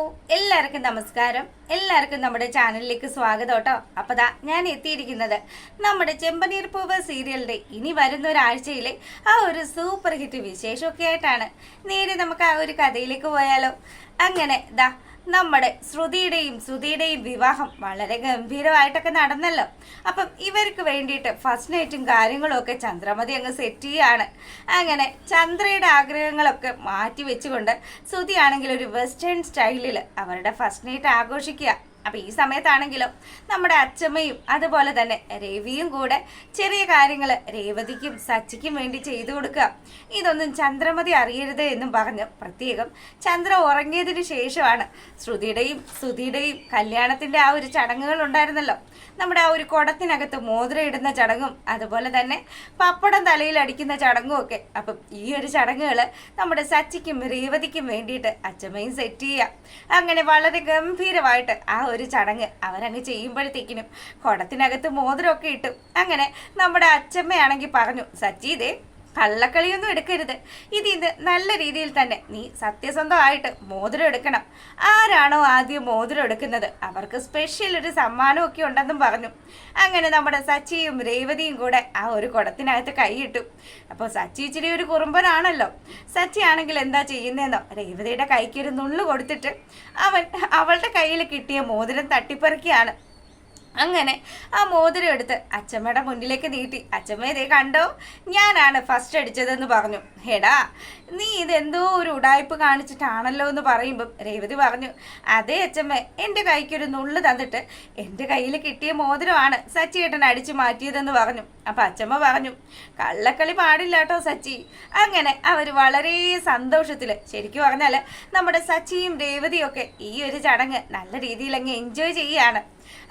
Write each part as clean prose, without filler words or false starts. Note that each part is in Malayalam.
എല്ലാവർക്കും നമസ്കാരം. എല്ലാവർക്കും നമ്മുടെ ചാനലിലേക്ക് സ്വാഗതം കേട്ടോ. അപ്പോൾ ഞാൻ എത്തിയിരിക്കുന്നത് നമ്മുടെ ചെമ്പനീർ പൂവ് സീരിയലിന്റെ ഇനി വരുന്ന ഒരാഴ്ചയിലെ ആ ഒരു സൂപ്പർ ഹിറ്റ് വിശേഷമൊക്കെ ആയിട്ടാണ്. നേരെ നമുക്ക് ആ ഒരു കഥയിലേക്ക് പോയാലോ. അങ്ങനെ നമ്മുടെ ശ്രുതിയുടെയും വിവാഹം വളരെ ഗംഭീരമായിട്ടൊക്കെ നടന്നല്ലോ. അപ്പം ഇവർക്ക് വേണ്ടിയിട്ട് ഫസ്റ്റ് നൈറ്റും കാര്യങ്ങളും ഒക്കെ ചന്ദ്രമതി അങ്ങ് സെറ്റ് ചെയ്യാണ്. അങ്ങനെ ചന്ദ്രയുടെ ആഗ്രഹങ്ങളൊക്കെ മാറ്റി വെച്ചുകൊണ്ട് ശ്രുതിയാണെങ്കിൽ ഒരു വെസ്റ്റേൺ സ്റ്റൈലിൽ അവരുടെ ഫസ്റ്റ് നൈറ്റ് ആഘോഷിക്കുക. അപ്പം ഈ സമയത്താണെങ്കിലും നമ്മുടെ അച്ചമ്മയും അതുപോലെ തന്നെ രവിയും കൂടെ ചെറിയ കാര്യങ്ങൾ രേവതിക്കും സച്ചിക്കും വേണ്ടി ചെയ്തു കൊടുക്കുക. ഇതൊന്നും ചന്ദ്രമതി അറിയരുത് എന്നും പറഞ്ഞ് പ്രത്യേകം ചന്ദ്ര ഉറങ്ങിയതിന് ശേഷമാണ് ശ്രുതിയുടെയും കല്യാണത്തിൻ്റെ ആ ഒരു ചടങ്ങുകൾ ഉണ്ടായിരുന്നല്ലോ. നമ്മുടെ ആ ഒരു കുടത്തിനകത്ത് മോതിരം ഇടുന്ന ചടങ്ങും അതുപോലെ തന്നെ പപ്പടം തലയിൽ അടിക്കുന്ന ചടങ്ങും ഒക്കെ. അപ്പം ഈ ഒരു ചടങ്ങുകൾ നമ്മുടെ സച്ചിക്കും രേവതിക്കും വേണ്ടിയിട്ട് അച്ചമ്മയും സെറ്റ് ചെയ്യുക. അങ്ങനെ വളരെ ഗംഭീരമായിട്ട് ആ ഒരു ചടങ്ങ് അവരങ്ങ് ചെയ്യുമ്പോഴത്തേക്കിനും കുടത്തിനകത്ത് മോതിരമൊക്കെ ഇട്ടു. അങ്ങനെ നമ്മുടെ അച്ചമ്മയാണെങ്കിൽ പറഞ്ഞു, സച്ചി ഇതേ കള്ളക്കളിയൊന്നും എടുക്കരുത്, ഇതിന്ന് നല്ല രീതിയിൽ തന്നെ നീ സത്യസന്ധമായിട്ട് മോതിരം എടുക്കണം. ആരാണോ ആദ്യം മോതിരം എടുക്കുന്നത് അവർക്ക് സ്പെഷ്യൽ ഒരു സമ്മാനമൊക്കെ ഉണ്ടെന്നും പറഞ്ഞു. അങ്ങനെ നമ്മുടെ സച്ചിയും രേവതിയും കൂടെ ആ ഒരു കുടത്തിനകത്ത് കൈയിട്ടു. അപ്പോൾ സച്ചി ഇച്ചിരി ഒരു കുറുമ്പനാണല്ലോ. സച്ചി ആണെങ്കിൽ എന്താ ചെയ്യുന്നതെന്നോ, രേവതിയുടെ കൈക്ക് ഒരു നുള്ളു കൊടുത്തിട്ട് അവളുടെ കയ്യിൽ കിട്ടിയ മോതിരം തട്ടിപ്പറിക്കുകയാണ്. അങ്ങനെ ആ മോതിരം എടുത്ത് അച്ചമ്മയുടെ മുന്നിലേക്ക് നീട്ടി, അച്ചമ്മ ഇതേ കണ്ടോ, ഞാനാണ് ഫസ്റ്റ് അടിച്ചതെന്ന് പറഞ്ഞു. എടാ നീ ഇതെന്തോ ഒരു ഉടായ്പ് കാണിച്ചിട്ടാണല്ലോ എന്ന് പറയുമ്പം രേവതി പറഞ്ഞു, അതേ അച്ചമ്മ, എൻ്റെ കൈക്കൊരു നുള്ളു തന്നിട്ട് എൻ്റെ കയ്യിൽ കിട്ടിയ മോതിരമാണ് സച്ചിയേട്ടൻ അടിച്ചു മാറ്റിയതെന്ന് പറഞ്ഞു. അപ്പം അച്ചമ്മ പറഞ്ഞു, കള്ളക്കളി പാടില്ല കേട്ടോ സച്ചി. അങ്ങനെ അവർ വളരെ സന്തോഷത്തിൽ, ശരിക്കും പറഞ്ഞാൽ നമ്മുടെ സച്ചിയും രേവതിയും ഒക്കെ ഈ ഒരു ചടങ്ങ് നല്ല രീതിയിൽ അങ്ങ് എൻജോയ് ചെയ്യുകയാണ്.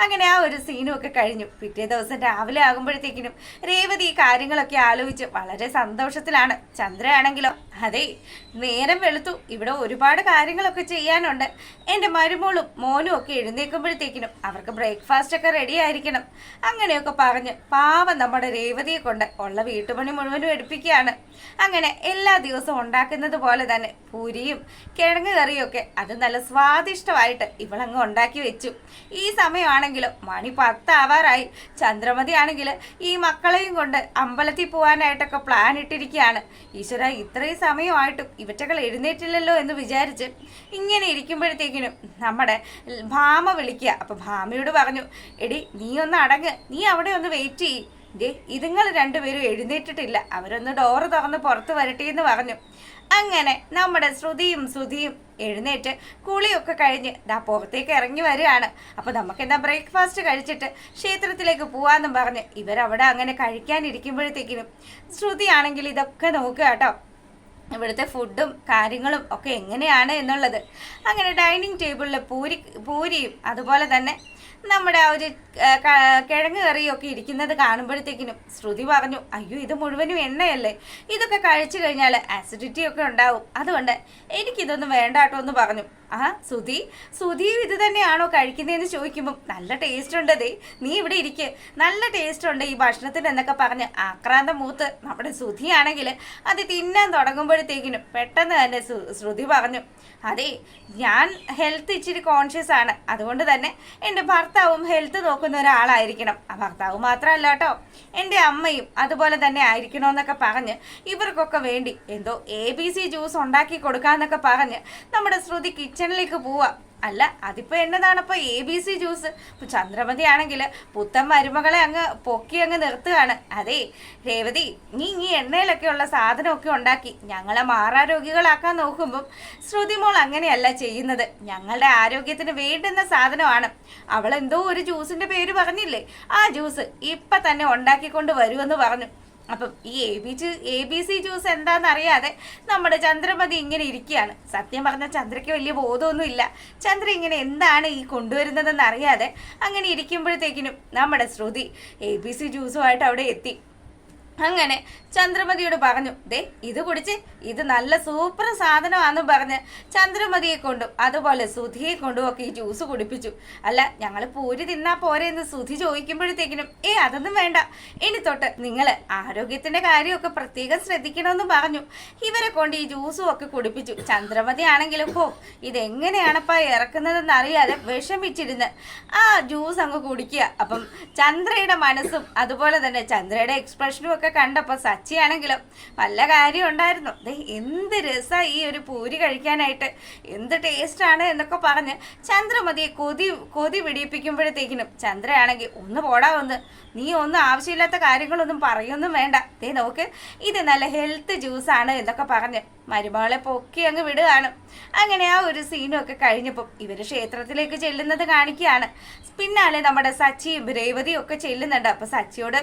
അങ്ങനെ ആ ഒരു സീനും ഒക്കെ കഴിഞ്ഞു. പിറ്റേ ദിവസം രാവിലെ ആകുമ്പോഴത്തേക്കിനും രേവതി ഈ കാര്യങ്ങളൊക്കെ ആലോചിച്ച് വളരെ സന്തോഷത്തിലാണ്. ചന്ദ്രയാണെങ്കിലോ, അതെ നേരം വെളുത്തു, ഇവിടെ ഒരുപാട് കാര്യങ്ങളൊക്കെ ചെയ്യാനുണ്ട്. എൻ്റെ മരുമോളും മോനും ഒക്കെ എഴുന്നേൽക്കുമ്പോഴത്തേക്കിനും അവർക്ക് ബ്രേക്ക്ഫാസ്റ്റ് ഒക്കെ റെഡി ആയിരിക്കണം. അങ്ങനെയൊക്കെ പറഞ്ഞ് പാവം നമ്മുടെ രേവതിയെ കൊണ്ട് ഉള്ള വീട്ടുപണി മുഴുവനും എടുപ്പിക്കുകയാണ്. അങ്ങനെ എല്ലാ ദിവസവും ഉണ്ടാക്കുന്നത് പോലെ തന്നെ പൂരിയും കിഴങ്ങ് കറിയൊക്കെ അത് നല്ല സ്വാദിഷ്ടമായിട്ട് ഇവളങ്ങ് ഉണ്ടാക്കി വെച്ചു. ഈ സമയമാണെങ്കിലും മണി 10 ആവാറായി. ചന്ദ്രമതി ആണെങ്കിൽ ഈ മക്കളെയും കൊണ്ട് അമ്പലത്തിൽ പോകാനായിട്ടൊക്കെ പ്ലാൻ ഇട്ടിരിക്കുകയാണ്. ഈശ്വര, ഇത്രയും സമയമായിട്ടും ഇവറ്റകൾ എഴുന്നേറ്റില്ലല്ലോ എന്ന് വിചാരിച്ച് ഇങ്ങനെ ഇരിക്കുമ്പോഴത്തേക്കിനും നമ്മുടെ ഭാമ വിളിക്കുക. അപ്പം ഭാമയോട് പറഞ്ഞു, എടി നീ ഒന്ന് അടങ്ങ്, നീ അവിടെ ഒന്ന് വെയിറ്റ് ചെയ്യ്, ഇതുങ്ങൾ രണ്ടുപേരും എഴുന്നേറ്റിട്ടില്ല, അവരൊന്ന് ഡോറ് തുറന്ന് പുറത്ത് വരട്ടെ എന്ന് പറഞ്ഞു. അങ്ങനെ നമ്മുടെ ശ്രുതിയും എഴുന്നേറ്റ് കുളിയൊക്കെ കഴിഞ്ഞ് പുറത്തേക്ക് ഇറങ്ങി വരികയാണ്. അപ്പോൾ നമുക്കെന്താ ബ്രേക്ക്ഫാസ്റ്റ് കഴിച്ചിട്ട് ക്ഷേത്രത്തിലേക്ക് പോവാമെന്നും പറഞ്ഞ് ഇവരവിടെ അങ്ങനെ കഴിക്കാനിരിക്കുമ്പോഴത്തേക്കിനും ശ്രുതിയാണെങ്കിൽ ഇതൊക്കെ നോക്കുക കേട്ടോ, ഇവിടുത്തെ ഫുഡും കാര്യങ്ങളും ഒക്കെ എങ്ങനെയാണ് എന്നുള്ളത്. അങ്ങനെ ഡൈനിങ് ടേബിളിൽ പൂരിയും അതുപോലെ തന്നെ നമ്മുടെ ആ ഒരു കിഴങ്ങ് കറിയൊക്കെ ഇരിക്കുന്നത് കാണുമ്പോഴത്തേക്കിനും ശ്രുതി പറഞ്ഞു, അയ്യോ ഇത് മുഴുവനും എണ്ണയല്ലേ, ഇതൊക്കെ കഴിച്ചു കഴിഞ്ഞാൽ ആസിഡിറ്റി ഒക്കെ ഉണ്ടാവും, അതുകൊണ്ട് എനിക്കിതൊന്നും വേണ്ട കേട്ടോ എന്ന് പറഞ്ഞു. സുധിയും ഇത് തന്നെയാണോ കഴിക്കുന്നതെന്ന് ചോദിക്കുമ്പം നല്ല ടേസ്റ്റ് ഉണ്ട്, നീ ഇവിടെ ഇരിക്കുക, നല്ല ടേസ്റ്റ് ഉണ്ട് ഈ ഭക്ഷണത്തിന് എന്നൊക്കെ പറഞ്ഞ് ആക്രാന്തം മൂത്ത് നമ്മുടെ സുധിയാണെങ്കിൽ അത് തിന്നാൻ തുടങ്ങുമ്പോഴത്തേക്കിനും പെട്ടെന്ന് തന്നെ ശ്രുതി പറഞ്ഞു, അതെ ഞാൻ ഹെൽത്ത് ഇച്ചിരി കോൺഷ്യസ് ആണ്, അതുകൊണ്ട് തന്നെ എൻ്റെ ഭർത്താവും ഹെൽത്ത് നോക്കുന്ന ഒരാളായിരിക്കണം. ആ ഭർത്താവ് മാത്രമല്ല കേട്ടോ, എൻ്റെ അമ്മയും അതുപോലെ തന്നെ ആയിരിക്കണമെന്നൊക്കെ പറഞ്ഞ് ഇവർക്കൊക്കെ വേണ്ടി എന്തോ ABC ജ്യൂസ് ഉണ്ടാക്കി കൊടുക്കാമെന്നൊക്കെ പറഞ്ഞ് നമ്മുടെ ശ്രുതി കിച്ചണിലേക്ക് പോവാ. അല്ല അതിപ്പോൾ എന്നതാണപ്പോൾ ABC ജ്യൂസ്. ഇപ്പോൾ ചന്ദ്രമതി ആണെങ്കിൽ പുത്തൻ മരുമകളെ അങ്ങ് പൊക്കി അങ്ങ് നിർത്തുകയാണ്. അതെ രേവതി, നീ ഈ എണ്ണയിലൊക്കെയുള്ള സാധനമൊക്കെ ഉണ്ടാക്കി ഞങ്ങളെ മാറാരോഗ്യങ്ങളാക്കാൻ നോക്കുമ്പം ശ്രുതിമോൾ അങ്ങനെയല്ല ചെയ്യുന്നത്, ഞങ്ങളുടെ ആരോഗ്യത്തിന് വേണ്ടുന്ന സാധനമാണ്. അവളെന്തോ ഒരു ജ്യൂസിൻ്റെ പേര് പറഞ്ഞില്ലേ, ആ ജ്യൂസ് ഇപ്പം തന്നെ ഉണ്ടാക്കിക്കൊണ്ട് വരുമെന്ന് പറഞ്ഞു. അപ്പം ഈ ABC ജ്യൂസ് എന്താണെന്നറിയാതെ നമ്മുടെ ചന്ദ്രമതി ഇങ്ങനെ ഇരിക്കുകയാണ്. സത്യം പറഞ്ഞാൽ ചന്ദ്രയ്ക്ക് വലിയ ബോധമൊന്നുമില്ല, ചന്ദ്ര ഇങ്ങനെ എന്താണ് ഈ കൊണ്ടുവരുന്നതെന്ന് അറിയാതെ അങ്ങനെ ഇരിക്കുമ്പോഴത്തേക്കിനും നമ്മുടെ ശ്രുതി ABC ജ്യൂസുമായിട്ട് അവിടെ എത്തി. അങ്ങനെ ചന്ദ്രമതിയോട് പറഞ്ഞു, ദേ ഇത് കുടിച്ച്, ഇത് നല്ല സൂപ്പർ സാധനമാണെന്ന് പറഞ്ഞ് ചന്ദ്രമതിയെ കൊണ്ടും അതുപോലെ സുധിയെ കൊണ്ടും ഒക്കെ ഈ ജ്യൂസ് കുടിപ്പിച്ചു. അല്ല, ഞങ്ങൾ പൂരി തിന്നാ പോരെ എന്ന് സുധി ചോദിക്കുമ്പോഴത്തേക്കിനും അതൊന്നും വേണ്ട, ഇനി തൊട്ട് നിങ്ങൾ ആരോഗ്യത്തിന്റെ കാര്യമൊക്കെ പ്രത്യേകം ശ്രദ്ധിക്കണമെന്ന് പറഞ്ഞു. ഇവരെ കൊണ്ട് ഈ ജ്യൂസും ഒക്കെ കുടിപ്പിച്ചു. ചന്ദ്രമതി ആണെങ്കിലും ഇതെങ്ങനെയാണപ്പാ ഇറക്കുന്നതെന്ന് അറിയാതെ വിഷമിച്ചിരുന്ന് ആ ജ്യൂസ് അങ്ങ് കുടിക്കുക. അപ്പം ചന്ദ്രയുടെ മനസ്സും അതുപോലെ തന്നെ ചന്ദ്രയുടെ എക്സ്പ്രഷനും ഒക്കെ കണ്ടപ്പോൾ സച്ചിയാണെങ്കിലും വല്ല കാര്യം ഉണ്ടായിരുന്നു. എന്ത് രസമാണ് ഈ ഒരു പൂരി കഴിക്കാനായിട്ട്, എന്ത് ടേസ്റ്റാണ് എന്നൊക്കെ പറഞ്ഞ് ചന്ദ്രമതിയെ കൊതി പിടിപ്പിക്കുമ്പോഴത്തേക്കിനും ചന്ദ്രയാണെങ്കിൽ ഒന്ന് പോടാ, നീ ഒന്നും ആവശ്യമില്ലാത്ത കാര്യങ്ങളൊന്നും പറയൊന്നും വേണ്ട, നോക്ക് ഇത് നല്ല ഹെൽത്ത് ജ്യൂസാണ് എന്നൊക്കെ പറഞ്ഞ് മരുമകളെ പൊക്കി അങ്ങ് വിടുകയാണ്. അങ്ങനെ ആ ഒരു സീനും ഒക്കെ കഴിഞ്ഞപ്പോൾ ഇവർ ക്ഷേത്രത്തിലേക്ക് ചെല്ലുന്നത് കാണിക്കുകയാണ്. പിന്നാലെ നമ്മുടെ സച്ചിയും രേവതിയും ഒക്കെ ചെല്ലുന്നുണ്ട്. അപ്പൊ സച്ചിയോട്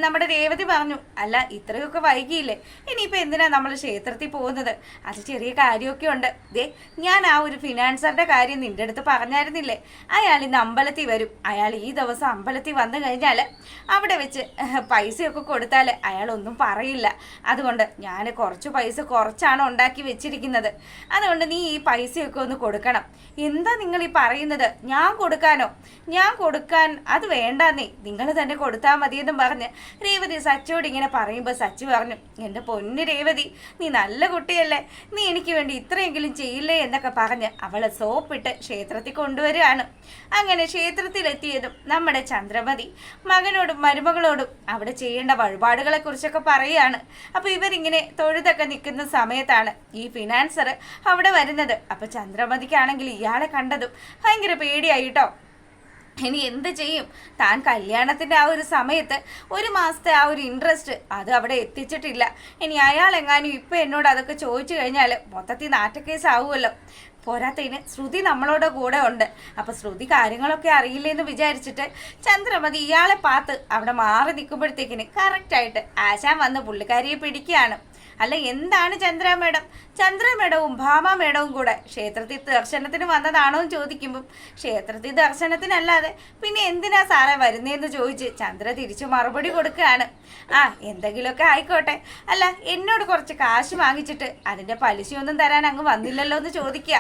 നമ്മുടെ രേവതി പറഞ്ഞു, അല്ല ഇത്രയൊക്കെ വൈകിയില്ലേ, ഇനിയിപ്പോൾ എന്തിനാ നമ്മൾ ക്ഷേത്രത്തിൽ പോകുന്നത്, അത് ചെറിയ കാര്യമൊക്കെ ഉണ്ട്. ഞാൻ ആ ഒരു ഫിനാൻസറുടെ കാര്യം നിന്റെ അടുത്ത് പറഞ്ഞായിരുന്നില്ലേ, അയാൾ ഇന്ന് അമ്പലത്തിൽ വരും. അയാൾ ഈ ദിവസം അമ്പലത്തിൽ വന്നു കഴിഞ്ഞാൽ അവിടെ വെച്ച് പൈസയൊക്കെ കൊടുത്താൽ അയാൾ ഒന്നും പറയില്ല. അതുകൊണ്ട് ഞാൻ കുറച്ച് പൈസ കുറച്ചാണ് ഉണ്ടാക്കി വെച്ചിരിക്കുന്നത്. അതുകൊണ്ട് നീ ഈ പൈസയൊക്കെ ഒന്ന് കൊടുക്കണം. എന്താ നിങ്ങൾ ഈ പറയുന്നത്, ഞാൻ കൊടുക്കാനോ? ഞാൻ കൊടുക്കാൻ അത് വേണ്ടാന്നേ, നിങ്ങൾ തന്നെ കൊടുത്താൽ മതിയെന്നും പറഞ്ഞ് രേവതി സച്ചിയോട് ഇങ്ങനെ പറയുമ്പോൾ സച്ചി പറഞ്ഞു, എൻ്റെ പൊന്ന് രേവതി, നീ നല്ല കുട്ടിയല്ലേ, നീ എനിക്ക് വേണ്ടി ഇത്രയെങ്കിലും ചെയ്യില്ലേ എന്നൊക്കെ പറഞ്ഞ് അവളെ സോപ്പിട്ട് ക്ഷേത്രത്തിൽ കൊണ്ടുവരികയാണ്. അങ്ങനെ ക്ഷേത്രത്തിലെത്തിയതും നമ്മുടെ ചന്ദ്രമതി മകനോടും മരുമകളോടും അവിടെ ചെയ്യേണ്ട വഴിപാടുകളെ കുറിച്ചൊക്കെ പറയുകയാണ്. അപ്പൊ ഇവരിങ്ങനെ തൊഴുതൊക്കെ നിൽക്കുന്ന സമയത്താണ് ഈ ഫിനാൻസർ അവിടെ വരുന്നത്. അപ്പൊ ചന്ദ്രമതിക്കാണെങ്കിൽ ഇയാളെ കണ്ടതും ഭയങ്കര പേടിയായിട്ടോ. ഇനി എന്ത് ചെയ്യും, താൻ കല്യാണത്തിന്റെ ആ ഒരു സമയത്ത് ഒരു മാസത്തെ ആ ഒരു ഇൻട്രസ്റ്റ് അത് അവിടെ എത്തിച്ചിട്ടില്ല. ഇനി അയാൾ എങ്ങാനും ഇപ്പൊ എന്നോട് അതൊക്കെ ചോദിച്ചു കഴിഞ്ഞാൽ മൊത്തത്തിൽ നാറ്റക്കേസ് ആവുമല്ലോ. പോരാത്തതിന് ശ്രുതി നമ്മളോട് കൂടെ ഉണ്ട്. അപ്പൊ ശ്രുതി കാര്യങ്ങളൊക്കെ അറിയില്ലെന്ന് വിചാരിച്ചിട്ട് ചന്ദ്രമതി ഇയാളെ പാത്ത് അവിടെ മാറി നിൽക്കുമ്പോഴത്തേക്കിന് കറക്റ്റായിട്ട് ആശാൻ വന്ന് പുള്ളിക്കാരിയെ പിടിക്കുകയാണ്. അല്ല, എന്താണ് ചന്ദ്ര മേഡവും ഭാമ മേഡവും കൂടെ ക്ഷേത്രത്തിൽ ദർശനത്തിന് വന്നതാണോ എന്ന് ചോദിക്കുമ്പം ക്ഷേത്രത്തിൽ ദർശനത്തിനല്ലാതെ പിന്നെ എന്തിനാ സാറേ വരുന്നതെന്ന് ചോദിച്ച് ചന്ദ്ര തിരിച്ചു മറുപടി കൊടുക്കുകയാണ്. എന്തെങ്കിലുമൊക്കെ ആയിക്കോട്ടെ, അല്ല എന്നോട് കുറച്ച് കാശ് വാങ്ങിച്ചിട്ട് അതിന്റെ പലിശയൊന്നും തരാൻ അങ്ങ് വന്നില്ലല്ലോ എന്ന് ചോദിക്കുക.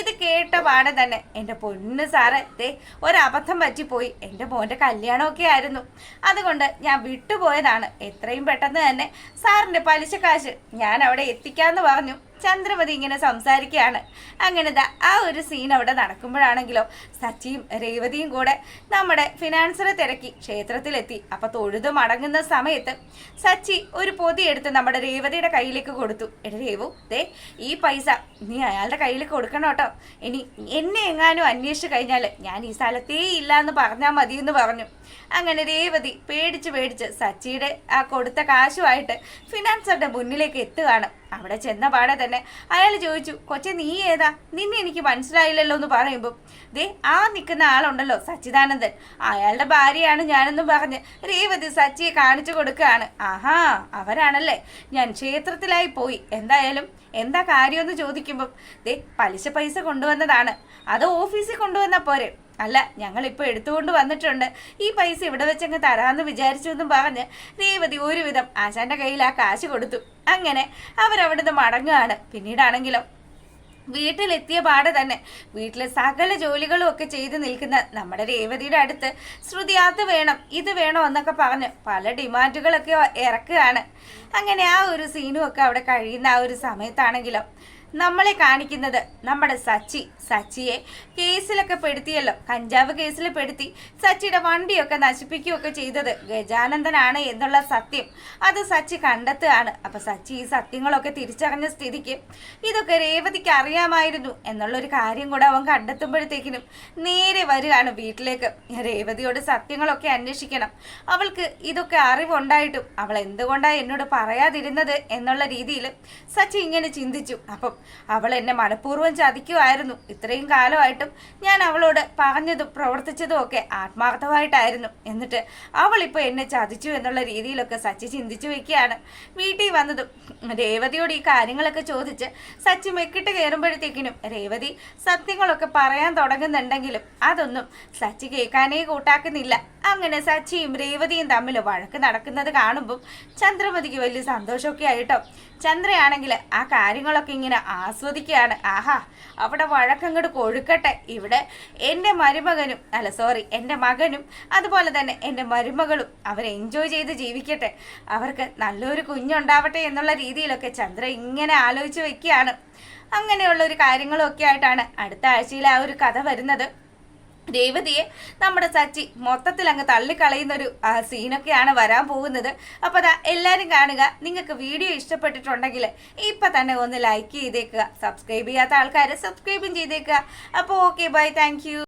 ഇത് കേട്ട പാടെ തന്നെ എൻ്റെ പൊന്ന് സാറേ, ഒരബദ്ധം പറ്റിപ്പോയി, എൻ്റെ മോൻ്റെ കല്യാണമൊക്കെ ആയിരുന്നു, അതുകൊണ്ട് ഞാൻ വിട്ടുപോയതാണ്. എത്രയും പെട്ടെന്ന് തന്നെ സാറിൻ്റെ പലിശ കാശ് ഞാൻ അവിടെ എത്തിക്കാമെന്ന് പറഞ്ഞു ചന്ദ്രമതി ഇങ്ങനെ സംസാരിക്കുകയാണ്. അങ്ങനെ ആ ഒരു സീൻ അവിടെ നടക്കുമ്പോഴാണെങ്കിലോ സച്ചിയും രേവതിയും കൂടെ നമ്മുടെ ഫിനാൻസറെ തിരക്കി ക്ഷേത്രത്തിലെത്തി. അപ്പൊ തൊഴുതു മടങ്ങുന്ന സമയത്ത് സച്ചി ഒരു പൊതി എടുത്ത് നമ്മുടെ രേവതിയുടെ കയ്യിലേക്ക് കൊടുത്തു. രേവു, ഈ പൈസ നീ അയാളുടെ കയ്യിൽ കൊടുക്കണം കേട്ടോ. ഇനി എന്നെ എങ്ങാനും അന്വേഷിച്ചു കഴിഞ്ഞാൽ ഞാൻ ഈ സ്ഥലത്തേ ഇല്ല എന്ന് പറഞ്ഞാൽ മതി എന്ന് പറഞ്ഞു. അങ്ങനെ രേവതി പേടിച്ച് സച്ചിയുടെ ആ കൊടുത്ത കാശുമായിട്ട് ഫിനാൻസറുടെ മുന്നിലേക്ക് എത്തുകയാണ്. അവിടെ ചെന്ന പാടെ തന്നെ അയാൾ ചോദിച്ചു, കൊച്ചെ നീ ഏതാ, നിന്നെ എനിക്ക് മനസ്സിലായില്ലല്ലോ എന്ന് പറയുമ്പോൾ ആ നിൽക്കുന്ന ആളുണ്ടല്ലോ സച്ചിദാനന്ദൻ, അയാളുടെ ഭാര്യയാണ് ഞാനെന്ന് പറഞ്ഞ് രേവതി സച്ചിയെ കാണിച്ചു കൊടുക്കുകയാണ്. ആഹാ, അവരാണല്ലേ, ഞാൻ ക്ഷേത്രത്തിലായി പോയി, എന്തായാലും എന്താ കാര്യമെന്ന് ചോദിക്കുമ്പം പലിശ പൈസ കൊണ്ടുവന്നതാണ്, അത് ഓഫീസിൽ കൊണ്ടുവന്നാൽ പോരെ. അല്ല, ഞങ്ങളിപ്പോൾ എടുത്തുകൊണ്ട് വന്നിട്ടുണ്ട്, ഈ പൈസ ഇവിടെ വെച്ചങ്ങ് തരാമെന്ന് വിചാരിച്ചു എന്നും പറഞ്ഞ് രേവതി ഒരുവിധം ആശാന്റെ കയ്യിൽ ആ കാശ് കൊടുത്തു. അങ്ങനെ അവരവിടുന്ന് മടങ്ങുകയാണ്. പിന്നീടാണെങ്കിലോ വീട്ടിലെത്തിയ പാടെ തന്നെ വീട്ടിലെ സകല ജോലികളും ഒക്കെ ചെയ്ത് നിൽക്കുന്ന നമ്മുടെ രേവതിയുടെ അടുത്ത് ശ്രുതി അത് വേണം ഇത് വേണം എന്നൊക്കെ പറഞ്ഞ് പല ഡിമാൻഡുകളൊക്കെ ഇറക്കുകയാണ്. അങ്ങനെ ആ ഒരു സീനും ഒക്കെ അവിടെ കഴിയുന്ന ആ ഒരു സമയത്താണെങ്കിലോ നമ്മളെ കാണിക്കുന്നത് നമ്മുടെ സച്ചിയെ കേസിലൊക്കെ പെടുത്തിയല്ലോ, കഞ്ചാവ് കേസിൽ പെടുത്തി സച്ചിയുടെ വണ്ടിയൊക്കെ നശിപ്പിക്കുകയൊക്കെ ചെയ്തത് ഗജാനന്ദനാണ് എന്നുള്ള സത്യം അത് സച്ചി കണ്ടെത്തുകയാണ്. അപ്പൊ സച്ചി ഈ സത്യങ്ങളൊക്കെ തിരിച്ചറിഞ്ഞ സ്ഥിതിക്ക് ഇതൊക്കെ രേവതിക്ക് അറിയാമായിരുന്നു എന്നുള്ളൊരു കാര്യം കൂടെ അവൻ കണ്ടെത്തുമ്പോഴത്തേക്കിനും നേരെ വരികയാണ് വീട്ടിലേക്ക്. രേവതിയോട് സത്യങ്ങളൊക്കെ അന്വേഷിക്കണം, അവൾക്ക് ഇതൊക്കെ അറിവുണ്ടായിട്ടും അവൾ എന്തുകൊണ്ടാണ് എന്നോട് പറയാതിരുന്നത് എന്നുള്ള രീതിയിൽ സച്ചി ഇങ്ങനെ ചിന്തിച്ചു. അപ്പം അവൾ എന്നെ മനഃപൂർവ്വം ചതിക്കുമായിരുന്നു. ഇത്രയും കാലമായിട്ടും ഞാൻ അവളോട് പറഞ്ഞതും പ്രവർത്തിച്ചതും ഒക്കെ ആത്മാർത്ഥമായിട്ടായിരുന്നു. എന്നിട്ട് അവളിപ്പോൾ എന്നെ ചതിച്ചു എന്നുള്ള രീതിയിലൊക്കെ സച്ചി ചിന്തിച്ചു വെക്കുകയാണ്. വീട്ടിൽ വന്നതും രേവതിയോട് ഈ കാര്യങ്ങളൊക്കെ ചോദിച്ച് സച്ചി മെക്കിട്ട് കയറുമ്പോഴത്തേക്കിനും രേവതി സത്യങ്ങളൊക്കെ പറയാൻ തുടങ്ങുന്നുണ്ടെങ്കിലും അതൊന്നും സച്ചി കേൾക്കാനേ കൂട്ടാക്കുന്നില്ല. അങ്ങനെ സച്ചിയും രേവതിയും തമ്മിൽ വഴക്ക് നടക്കുന്നത് കാണുമ്പം ചന്ദ്രമതിക്ക് വലിയ സന്തോഷമൊക്കെ ആയിട്ടോ. ചന്ദ്രയാണെങ്കിൽ ആ കാര്യങ്ങളൊക്കെ ഇങ്ങനെ ആസ്വദിക്കുകയാണ്. ആഹാ, അവിടെ വഴക്കങ്ങോട്ട് കൊഴുക്കട്ടെ. ഇവിടെ എൻ്റെ എൻ്റെ മകനും അതുപോലെ തന്നെ എൻ്റെ മരുമകളും അവർ എൻജോയ് ചെയ്ത് ജീവിക്കട്ടെ, അവർക്ക് നല്ലൊരു കുഞ്ഞുണ്ടാവട്ടെ എന്നുള്ള രീതിയിലൊക്കെ ചന്ദ്ര ഇങ്ങനെ ആലോചിച്ച് വെക്കുകയാണ്. അങ്ങനെയുള്ള ഒരു കാര്യങ്ങളൊക്കെ ആയിട്ടാണ് അടുത്ത ആഴ്ചയിൽ ആ ഒരു കഥ വരുന്നത്. രേവതിയെ നമ്മുടെ സച്ചി മൊത്തത്തിൽ അങ്ങ് തള്ളിക്കളയുന്നൊരു സീനൊക്കെയാണ് വരാൻ പോകുന്നത്. അപ്പോൾ അതാ എല്ലാവരും കാണുക. നിങ്ങൾക്ക് വീഡിയോ ഇഷ്ടപ്പെട്ടിട്ടുണ്ടെങ്കിൽ ഇപ്പം തന്നെ ഒന്ന് ലൈക്ക് ചെയ്തേക്കുക. സബ്സ്ക്രൈബ് ചെയ്യാത്ത ആൾക്കാർ സബ്സ്ക്രൈബും ചെയ്തേക്കുക. അപ്പോൾ ഓക്കെ, ബൈ, താങ്ക് യു.